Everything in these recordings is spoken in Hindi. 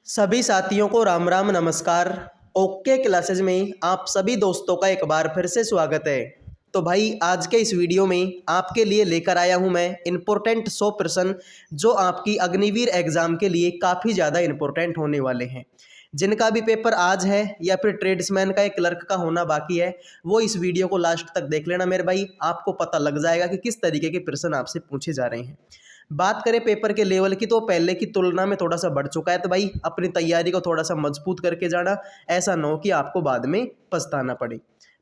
सभी साथियों को राम राम नमस्कार। ओके क्लासेज में आप सभी दोस्तों का एक बार फिर से स्वागत है। तो भाई आज के इस वीडियो में आपके लिए लेकर आया हूं मैं इम्पोर्टेंट 100 प्रश्न जो आपकी अग्निवीर एग्जाम के लिए काफ़ी ज़्यादा इम्पोर्टेंट होने वाले हैं। जिनका भी पेपर आज है या फिर ट्रेड्समैन का एक क्लर्क का होना बाकी है वो इस वीडियो को लास्ट तक देख लेना मेरे भाई, आपको पता लग जाएगा कि किस तरीके के प्रश्न आपसे पूछे जा रहे हैं। बात करें पेपर के लेवल की तो पहले की तुलना में थोड़ा सा बढ़ चुका है, तो भाई अपनी तैयारी को थोड़ा सा मजबूत करके जाना, ऐसा न हो कि आपको बाद में पछताना पड़े।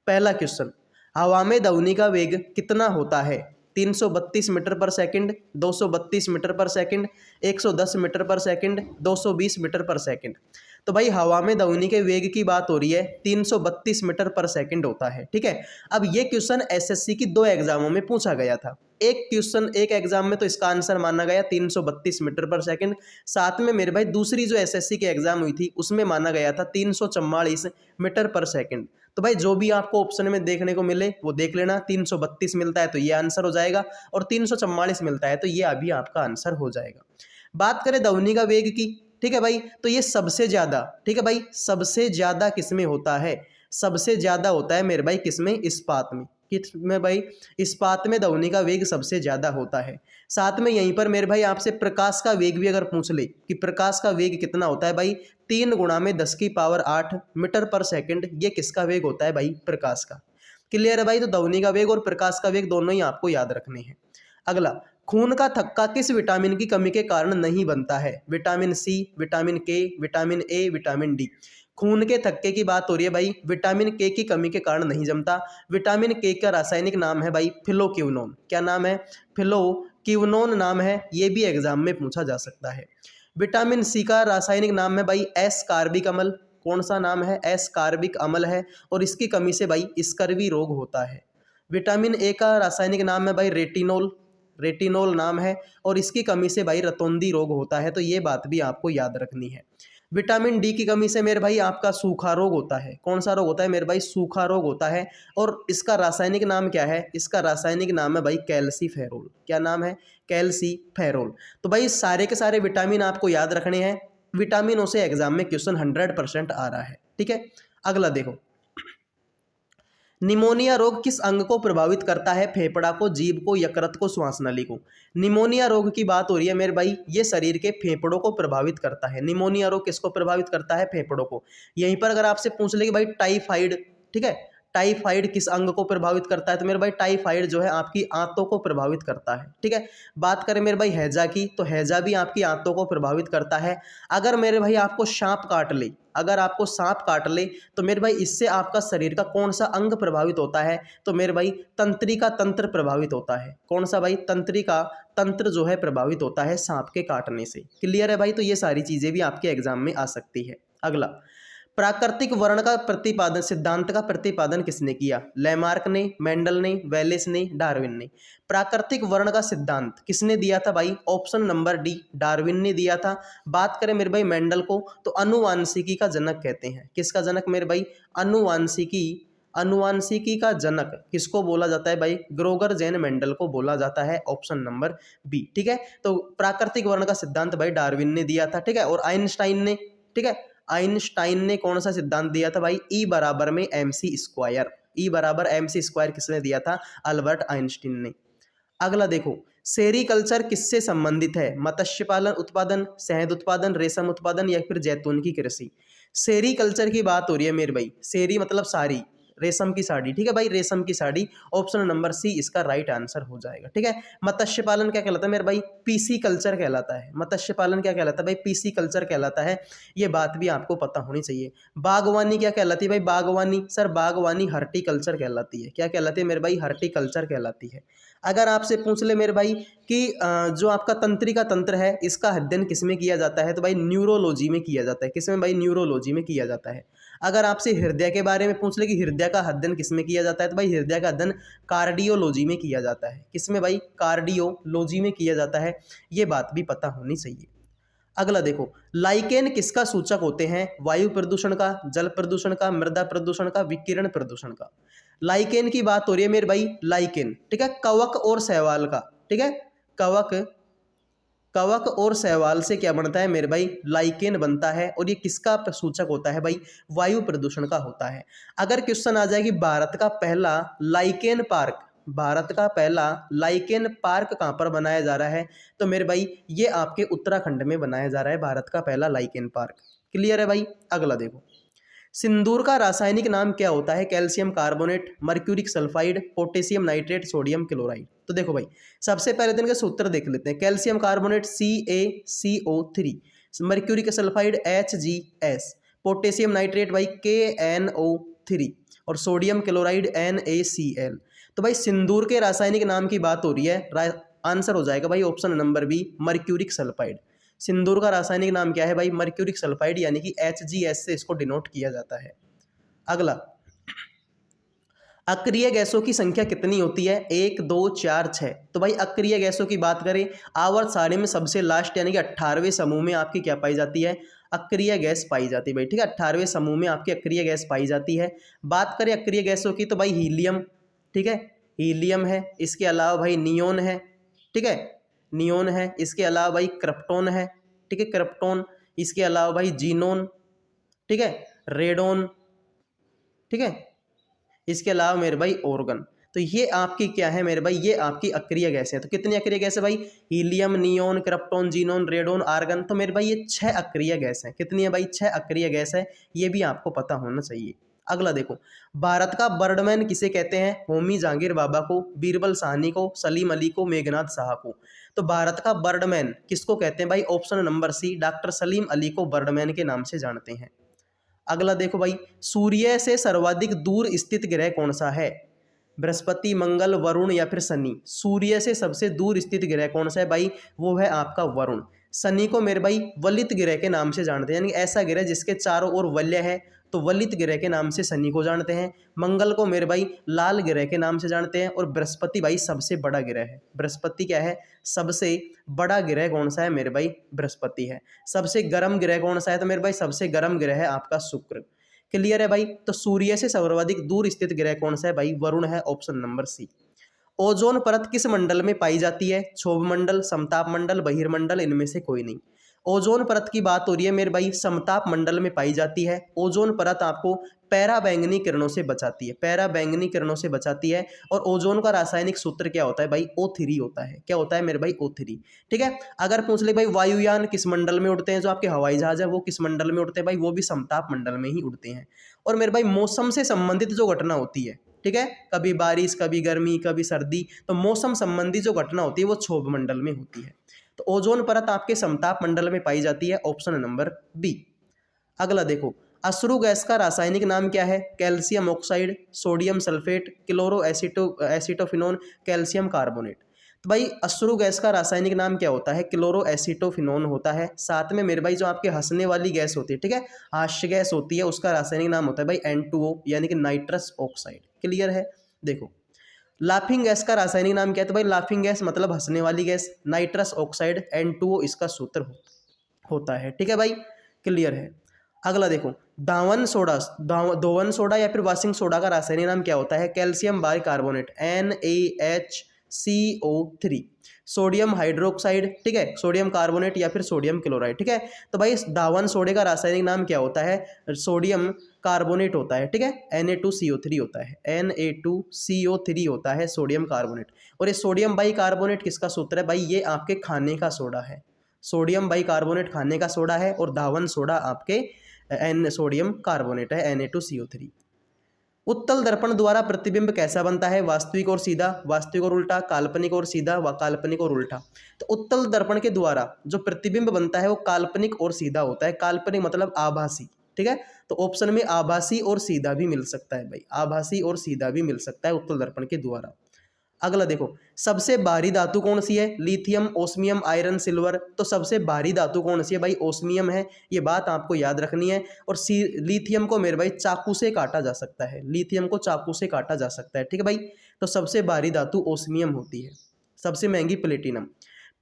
पहला क्वेश्चन, हवा में ध्वनि का वेग कितना होता है? 332 मीटर पर सेकंड, 232 मीटर पर सेकंड, 110 मीटर पर सेकंड, 220 मीटर पर सेकंड। तो भाई हवा में ध्वनि के वेग की बात हो रही है, 332 मीटर पर सेकंड होता है। ठीक है, अब ये क्वेश्चन एसएससी की 2 एग्जामों में पूछा गया था। एक क्वेश्चन एक एग्जाम में तो इसका आंसर माना गया 332 मीटर पर सेकंड, साथ में मेरे भाई दूसरी जो एसएससी की एग्जाम हुई थी उसमें माना गया था 344 मीटर पर सेकंड। तो भाई जो भी आपको ऑप्शन में देखने को मिले वो देख लेना। 332 मिलता है तो ये आंसर हो जाएगा, और 344 मिलता है तो ये अभी आपका आंसर हो जाएगा। बात करें ध्वनि का वेग की, ठीक है भाई, तो ये सबसे ज्यादा, ठीक है भाई, सबसे ज्यादा किसमें होता है? सबसे ज्यादा होता है मेरे भाई किसमें? इस्पात में। किसमें भाई? इस्पात में ध्वनि का वेग सबसे ज्यादा होता है। साथ में यहीं पर मेरे भाई आपसे प्रकाश का वेग भी अगर पूछ ले कि प्रकाश का वेग कितना होता है, भाई 3 गुणा में 10 की पावर 8 मीटर पर सेकंड, ये किसका वेग होता है? भाई प्रकाश का। क्लियर है भाई? तो ध्वनि का वेग और प्रकाश का वेग दोनों ही आपको याद रखने हैं। अगला, खून का थक्का किस विटामिन की कमी के कारण नहीं बनता है? विटामिन सी, विटामिन के, विटामिन ए, विटामिन डी। खून के थक्के की बात हो रही है भाई, विटामिन के की कमी के कारण नहीं जमता। विटामिन के का रासायनिक नाम है भाई फिलोक्विनोन। क्या नाम है? फिलोक्विनोन नाम है, ये भी एग्जाम में पूछा जा सकता है। विटामिन सी का रासायनिक नाम है भाई एस कार्बिक अम्ल। कौन सा नाम है? एस कार्बिक अम्ल है, और इसकी कमी से भाई स्कर्वी रोग होता है। विटामिन ए का रासायनिक नाम है भाई रेटिनोल। रेटिनोल नाम है, और इसकी कमी से भाई रतौंधी रोग होता है, तो ये बात भी आपको याद रखनी है। विटामिन डी की कमी से मेरे भाई आपका सूखा रोग होता है। कौन सा रोग होता है मेरे भाई? सूखा रोग होता है, और इसका रासायनिक नाम क्या है? इसका रासायनिक नाम है भाई कैल्सीफेरोल। क्या नाम है? कैल्सीफेरोल। तो भाई सारे के सारे विटामिन आपको याद रखने हैं। विटामिनों से एग्जाम में क्वेश्चन 100% आ रहा है। ठीक है, अगला देखो, निमोनिया रोग किस अंग को प्रभावित करता है? फेफड़ा को, जीभ को, यकृत को, श्वास नली को। निमोनिया रोग की बात हो रही है मेरे भाई, ये शरीर के फेफड़ों को प्रभावित करता है। निमोनिया रोग किसको प्रभावित करता है? फेफड़ों को। यहीं पर अगर आपसे पूछ ले कि भाई टाइफाइड, ठीक है, टाइफाइड किस अंग को प्रभावित करता है, तो मेरे भाई टाइफाइड जो है आपकी आंतों को प्रभावित करता है। ठीक है, बात करें मेरे भाई हैजा की, तो हैजा भी आपकी आंतों को प्रभावित करता है। अगर मेरे भाई आपको सांप काट ले, अगर आपको सांप काट ले तो मेरे भाई इससे आपका शरीर का कौन सा अंग प्रभावित होता है? तो मेरे भाई तंत्रिका तंत्र प्रभावित होता है। कौन सा भाई? तंत्रिका तंत्र जो है प्रभावित होता है सांप के काटने से। क्लियर है भाई? तो ये सारी चीजें भी आपके एग्जाम में आ सकती है। अगला, प्राकृतिक वर्ण का प्रतिपादन, सिद्धांत का प्रतिपादन किसने किया? लैमार्क ने, मेंडल ने, वेलेस ने, डार्विन ने। प्राकृतिक वर्ण का सिद्धांत किसने दिया था भाई? ऑप्शन नंबर डी, डार्विन ने दिया था। बात करें मेरे भाई मेंडल को, तो अनुवांशिकी का जनक कहते हैं। किसका जनक मेरे भाई? अनुवांशिकी। अनुवांशिकी का जनक किसको बोला जाता है भाई? ग्रोगर जेन मेंडल को बोला जाता है। Option number B. ठीक है, तो प्राकृतिक वर्ण का सिद्धांत भाई डार्विन ने दिया था। ठीक है, और आइंस्टाइन ने, ठीक है, आइंस्टाइन ने कौन सा सिद्धांत दिया था भाई? ई बराबर में एम सी स्क्वायर। ई बराबर एम सी स्क्वायर किसने दिया था? अल्बर्ट आइंस्टीन ने। अगला देखो, सेरीकल्चर किससे संबंधित है? मत्स्य पालन उत्पादन, शहद उत्पादन, रेशम उत्पादन, या फिर जैतून की कृषि। सेरीकल्चर की बात हो रही है मेरे भाई, सेरी मतलब साड़ी, रेशम की साड़ी। ठीक है भाई, रेशम की साड़ी। ऑप्शन नंबर सी इसका राइट आंसर हो जाएगा। ठीक है, मत्स्य पालन क्या कहलाता है मेरे भाई? पीसी कल्चर कहलाता है। मत्स्य पालन क्या कहलाता है भाई? पीसी कल्चर कहलाता है। ये बात भी आपको पता होनी चाहिए। बागवानी क्या कहलाती है भाई? बागवानी सर, बागवानी हर्टिकल्चर कहलाती है। क्या कहलाती है मेरे भाई? हर्टिकल्चर कहलाती है। अगर आपसे पूछ ले मेरे भाई कि जो आपका तंत्रिका तंत्र है इसका अध्ययन किसमें किया जाता है, तो भाई न्यूरोलॉजी में किया जाता है। किसमें भाई? न्यूरोलॉजी में किया जाता है। अगर आपसे हृदय के बारे में पूछ ले कि हृदय का अध्ययन किसमें किया जाता है, तो भाई हृदय का अध्ययन कार्डियोलॉजी में किया जाता है। किसमें भाई? कार्डियोलॉजी में किया जाता है। ये बात भी पता होनी चाहिए। अगला देखो, लाइकेन किसका सूचक होते हैं? वायु प्रदूषण का, जल प्रदूषण का, मृदा प्रदूषण का, विकिरण प्रदूषण का। लाइकेन की बात हो रही है मेरे भाई, लाइकेन, ठीक है, कवक और शैवाल का। ठीक है, कवक कवक और शैवाल से क्या बनता है मेरे भाई, लाइकेन बनता है। और ये किसका सूचक होता है भाई, वायु प्रदूषण का होता है। अगर क्वेश्चन आ जाए कि भारत का पहला लाइकेन पार्क, भारत का पहला लाइकेन पार्क कहाँ पर बनाया जा रहा है, तो मेरे भाई ये आपके उत्तराखंड में बनाया जा रहा है भारत का पहला लाइकेन पार्क। क्लियर है भाई। अगला देखो, सिंदूर का रासायनिक नाम क्या होता है, calcium carbonate, mercuric sulphide, potassium nitrate, sodium chloride. तो देखो भाई, सबसे पहले दिन का सूत्र देख लेते हैं। Calcium carbonate CaCO3, mercuric sulphide HgS, potassium nitrate भाई KNO3 और सोडियम क्लोराइड NaCl। तो भाई सिंदूर के रासायनिक नाम की बात हो रही है, आंसर हो जाएगा भाई option number B, mercuric sulphide. सिंदूर का रासायनिक नाम क्या है भाई, मर्क्यूरिक सल्फाइड, यानी कि HgS से इसको डिनोट किया जाता है। अगला, अक्रिय गैसों की संख्या कितनी होती है, 1 2 4 6। तो भाई अक्रिय गैसों की बात करें, आवर्त सारणी में सबसे लास्ट यानी कि 18वें समूह में आपकी क्या पाई जाती है, अक्रिय गैस पाई जाती है भाई। ठीक है, 18वें समूह में आपकी अक्रिय गैस पाई जाती है। बात करें अक्रिय गैसों की तो भाई हीलियम, ठीक है, हीलियम है। इसके अलावा भाई नियोन है, ठीक है, नियोन है। इसके अलावा भाई क्रिप्टॉन है, ठीक है, क्रिप्टॉन। इसके अलावा भाई जीनोन, ठीक है, रेडोन, ठीक है। इसके अलावा मेरे भाई ऑर्गन। तो ये आपकी क्या है मेरे भाई, ये आपकी अक्रिय गैस है। तो कितनी अक्रिय गैस है भाई, helium, neon, krypton, xenon, radon, argon. तो मेरे भाई ये 6 अक्रिय गैस है। कितनी है भाई, 6 अक्रिय गैस है। ये भी आपको पता होना चाहिए। अगला देखो, भारत का बर्डमैन किसे कहते हैं, होमी जहांगीर बाबा को, बीरबल साहनी को, सलीम अली को, मेघनाथ साहा को। तो भारत का बर्डमैन किसको कहते हैं भाई, option number C, doctor Salim Ali को बर्डमैन के नाम से जानते हैं। अगला देखो भाई, सूर्य से सर्वाधिक दूर स्थित ग्रह कौन सा है, बृहस्पति, मंगल, वरुण या फिर शनि। सूर्य से सबसे दूर स्थित ग्रह कौन सा है भाई, वो है आपका वरुण। शनि को मेरे भाई वलित ग्रह के नाम से जानते हैं, यानी ऐसा ग्रह जिसके चारों ओर वलय है, तो वलित ग्रह के नाम से शनि को जानते हैं। मंगल को मेरे भाई लाल ग्रह के नाम से जानते हैं। और बृहस्पति भाई सबसे बड़ा ग्रह है। बृहस्पति क्या है, सबसे बड़ा ग्रह कौन सा है मेरे भाई, बृहस्पति है। सबसे गर्म ग्रह कौन सा है, तो मेरे भाई सबसे गर्म ग्रह है आपका शुक्र। क्लियर है भाई। तो सूर्य से सर्वाधिक दूर स्थित ग्रह कौन सा है भाई, वरुण है, ऑप्शन नंबर सी। ओजोन परत किस मंडल में पाई जाती है, क्षोभ मंडल, समताप मंडल, बहिर्मंडल, इनमें से कोई नहीं। ओजोन परत की बात हो रही है मेरे भाई, समताप मंडल में पाई जाती है। ओजोन परत आपको पैरा बैंगनी किरणों से बचाती है, पैरा बैंगनी किरणों से बचाती है। और ओजोन का रासायनिक सूत्र क्या होता है भाई, O3 होता है। क्या होता है मेरे भाई, O3। ठीक है। अगर पूछ ले भाई वायुयान किस मंडल में उड़ते हैं, जो आपके हवाई जहाज है वो किस मंडल में उड़ते हैं भाई, वो भी समताप मंडल में ही उड़ते हैं। और मेरे भाई मौसम से संबंधित जो घटना होती है, ठीक है, कभी बारिश, कभी गर्मी, कभी सर्दी, तो मौसम संबंधी जो घटना होती है वो क्षोभ मंडल में होती है। तो ओजोन परत आपके समताप मंडल में पाई जाती है, ऑप्शन नंबर बी। अगला देखो, अश्रु गैस का रासायनिक नाम क्या है, calcium oxide, sodium sulphate, chloro acetophenone, calcium carbonate. तो भाई अश्रु गैस का रासायनिक नाम क्या होता है, क्लोरो एसिटोफिनोन होता है। साथ में मेरे भाई जो आपके हंसने वाली गैस होती है, ठीक है, हास्य गैस होती है, उसका रासायनिक नाम होता है भाई N2O, यानी कि नाइट्रस ऑक्साइड। क्लियर है। देखो, लाफिंग गैस का रासायनिक नाम क्या है, तो भाई लाफिंग गैस मतलब हंसने वाली गैस, नाइट्रस ऑक्साइड, N2O इसका सूत्र होता है। ठीक है भाई, क्लियर है। अगला देखो, दावन सोडा या फिर वॉशिंग सोडा का रासायनिक नाम क्या होता है, calcium bicarbonate, NaHCO3, sodium hydroxide, ठीक है, सोडियम कार्बोनेट या फिर सोडियम क्लोराइड। ठीक है। तो भाई इस दावन सोडे का रासायनिक नाम क्या होता है, सोडियम कार्बोनेट होता है। ठीक है, Na2CO3 होता है, Na2CO3 होता है सोडियम कार्बोनेट। और ये सोडियम बाइकार्बोनेट किसका सूत्र है भाई, ये आपके खाने का सोडा है। सोडियम बाइकार्बोनेट खाने का सोडा है और दावन सोडा आपके सोडियम कार्बोनेट है, Na2CO3। उत्तल दर्पण द्वारा प्रतिबिंब कैसा बनता है, वास्तविक और सीधा, वास्तविक और उल्टा, काल्पनिक और सीधा, व काल्पनिक और उल्टा। तो उत्तल दर्पण के द्वारा जो प्रतिबिंब बनता है वो काल्पनिक और सीधा होता है। काल्पनिक मतलब आभासी। ठीक है, तो ऑप्शन में आभासी और सीधा भी मिल सकता है भाई, आभासी और सीधा भी मिल सकता है उत्तल दर्पण के द्वारा। अगला देखो, सबसे भारी धातु कौन सी है, लिथियम, ओस्मियम, आयरन, सिल्वर। तो सबसे भारी धातु कौन सी है भाई, ओस्मियम है। ये बात आपको याद रखनी है। और लिथियम को मेरे भाई चाकू से काटा जा सकता है, लिथियम को चाकू से काटा जा सकता है। ठीक है भाई, तो सबसे भारी धातु ओस्मियम होती है। सबसे महंगी प्लेटिनम।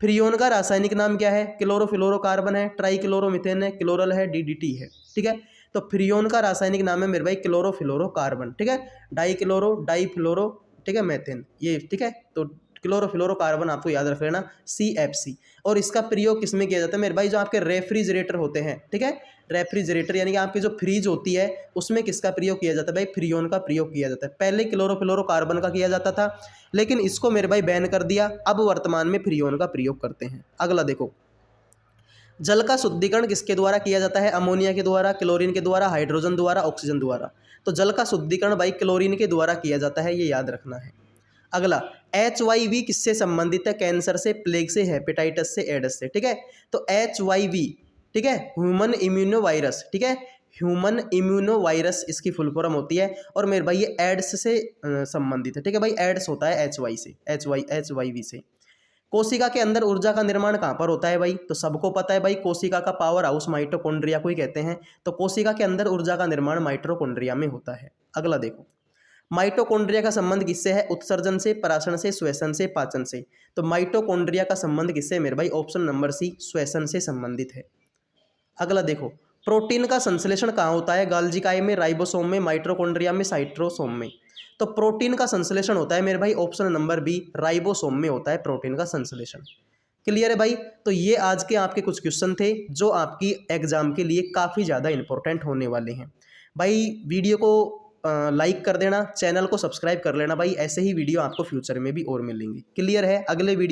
फ्रियोन का रासायनिक नाम क्या है, क्लोरोफ्लोरोकार्बन है, ट्राइक्लोरोमीथेन है, क्लोरल है, DDT है। ठीक है, तो फ्रियोन का रासायनिक नाम है मेरे भाई क्लोरोफ्लोरोकार्बन। ठीक है, डाईफ्लोरो, ठीक है, मेथेन, ये ठीक है। तो क्लोरोफ्लोरोकार्बन आपको याद रख लेना CFC। और इसका प्रयोग किस में किया जाता है मेरे भाई, जो आपके रेफ्रिजरेटर होते हैं, ठीक है, रेफ्रिजरेटर यानी कि आपकी जो फ्रीज होती है उसमें किसका प्रयोग किया जाता है भाई, फ्रीओन का प्रयोग किया जाता है। पहले क्लोरोफ्लोरोकार्बन का किया जाता था, लेकिन इसको मेरे भाई बैन कर दिया, अब वर्तमान में फ्रीओन का प्रयोग करते हैं। अगला देखो, जल का शुद्धिकरण किसके द्वारा किया जाता है, अमोनिया के द्वारा, क्लोरीन के द्वारा, हाइड्रोजन द्वारा, ऑक्सीजन द्वारा। तो जल का शुद्धिकरण भाई क्लोरीन के द्वारा किया जाता है, ये याद रखना है। अगला, HIV किससे संबंधित है, कैंसर से, प्लेग से, हेपेटाइटिस से, एड्स से, ठीक है। तो HIV, ठीक है, ह्यूमन इम्यूनो वायरस, ठीक है, ह्यूमन इम्यूनो वायरस इसकी फुल फॉर्म होती है। और मेरे भाई ये एड्स से संबंधित है, ठीक है भाई, एड्स होता है HIV से। कोशिका के अंदर ऊर्जा का निर्माण कहाँ पर होता है भाई, तो सबको पता है भाई, कोशिका का पावर हाउस माइटोकॉन्ड्रिया को ही कहते हैं। तो कोशिका के अंदर ऊर्जा का निर्माण माइटोकॉन्ड्रिया में होता है। अगला देखो, माइटोकॉन्ड्रिया का संबंध किससे है, उत्सर्जन से, पराषण से, श्वसन से, पाचन से। तो माइटोकॉन्ड्रिया का संबंध किससे है मेरे भाई, ऑप्शन नंबर सी, श्वसन से संबंधित है। अगला देखो, प्रोटीन का संश्लेषण कहाँ होता है, गाल्जी काई में, राइबोसोम में, माइटोकॉन्ड्रिया में, साइटोसोम में। तो प्रोटीन का संश्लेषण होता है मेरे भाई, ऑप्शन नंबर बी, राइबोसोम में होता है प्रोटीन का संश्लेषण। क्लियर है भाई। तो ये आज के आपके कुछ क्वेश्चन थे जो आपकी एग्जाम के लिए काफ़ी ज़्यादा इंपॉर्टेंट होने वाले हैं। भाई वीडियो को लाइक कर देना, चैनल को सब्सक्राइब कर लेना भाई, ऐसे ही वीडियो आपको फ्यूचर में भी और मिलेंगे। क्लियर है। अगले वीडियो